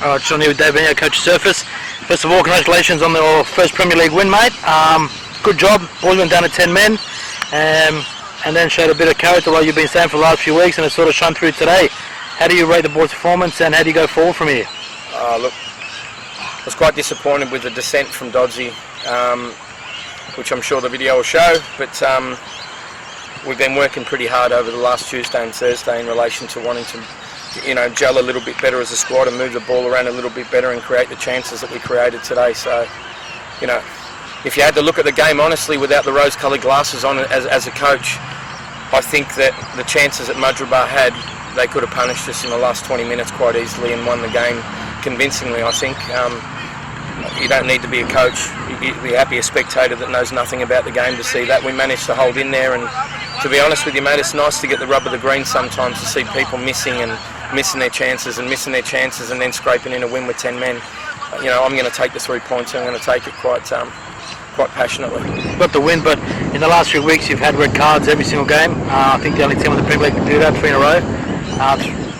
Alright, Sean here with Dave Benio, Coach Surface. First of all, congratulations on your first Premier League win, mate. Good job. Boys went down to 10 men and then showed a bit of character like you've been saying for the last few weeks, and it's sort of shone through today. How do you rate the boys' performance and how do you go forward from here? Look, I was quite disappointed with the descent from Dodgy, which I'm sure the video will show, but we've been working pretty hard over the last Tuesday and Thursday in relation to wanting to gel a little bit better as a squad and move the ball around a little bit better and create the chances that we created today. So, if you had to look at the game honestly without the rose-coloured glasses on as a coach, I think that the chances that Mudgeeraba had, they could have punished us in the last 20 minutes quite easily and won the game convincingly, I think. You don't need to be a coach. You'd be happy a spectator that knows nothing about the game to see that. We managed to hold in there, and to be honest with you, mate, it's nice to get the rub of the green sometimes to see people missing their chances and then scraping in a win with 10 men. I'm going to take the 3 points. I'm going to take it quite passionately. Got the win, but in the last few weeks you've had red cards every single game. I think the only team in the Premier League can do that 3 in a row.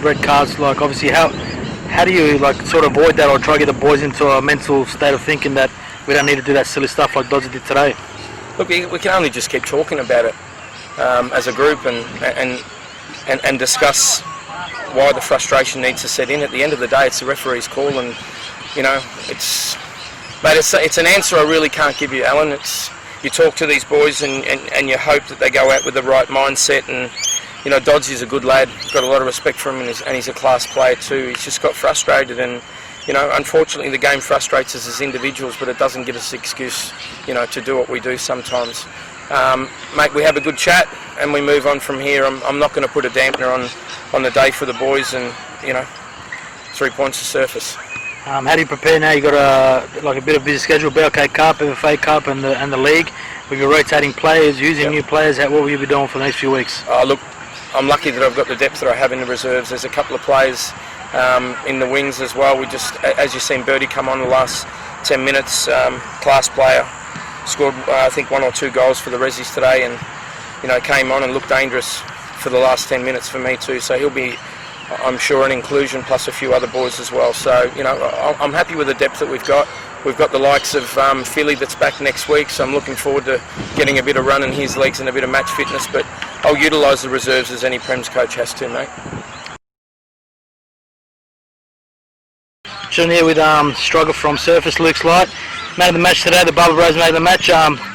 Red cards, like obviously how do you sort of avoid that or try to get the boys into a mental state of thinking that we don't need to do that silly stuff like Dodgy did today? Look, we can only just keep talking about it as a group and discuss why the frustration needs to set in. At the end of the day, it's the referee's call, and it's an answer I really can't give you, Alan. You talk to these boys and you hope that they go out with the right mindset. And Dodsy's a good lad. Got a lot of respect for him, and he's a class player too. He's just got frustrated, and unfortunately the game frustrates us as individuals, but it doesn't give us an excuse, to do what we do sometimes. Mate, we have a good chat and we move on from here. I'm not going to put a dampener on the day for the boys, and 3 points to Surface. How do you prepare now? You got a bit of busy schedule, BLK Cup, FA Cup, and the league. With your rotating players, using new players, what will you be doing for the next few weeks? Look, I'm lucky that I've got the depth that I have in the reserves. There's a couple of players in the wings as well. We just, as you've seen Birdie come on the last 10 minutes, class player, scored I think 1 or 2 goals for the Rezzies today, and came on and looked dangerous for the last 10 minutes for me too. So he'll be, I'm sure, an inclusion, plus a few other boys as well. So I'm happy with the depth that we've got. We've got the likes of Philly that's back next week, so I'm looking forward to getting a bit of run in his legs and a bit of match fitness, but I'll utilise the reserves as any Prem's coach has to, mate. Sean here with Struggle from Surface, Luke's Light. Man of the match today, the Bubba Bros man of the match.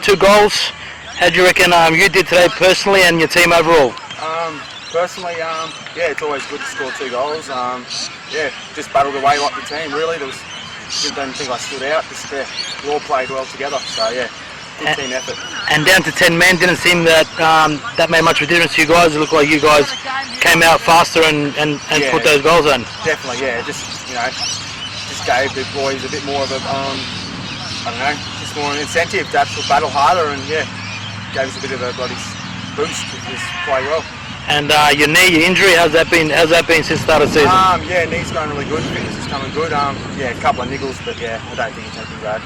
2 goals. How do you reckon you did today personally and your team overall? Personally, yeah, it's always good to score 2 goals. Just battled away like the team, really. Didn't think I stood out. We all played well together, so yeah, good team effort. And down to 10 men, didn't seem that that made much of a difference to you guys. It looked like you guys came out faster and put those goals in. Definitely, yeah. Just gave the boys a bit more of a just more an incentive to actually battle harder, and yeah, gave us a bit of a bloody boost to just play well. And your knee, your injury, how's that been since the start of the season? Yeah, knee's going really good. Fitness is coming good. Yeah, a couple of niggles, but yeah, I don't think it's anything bad.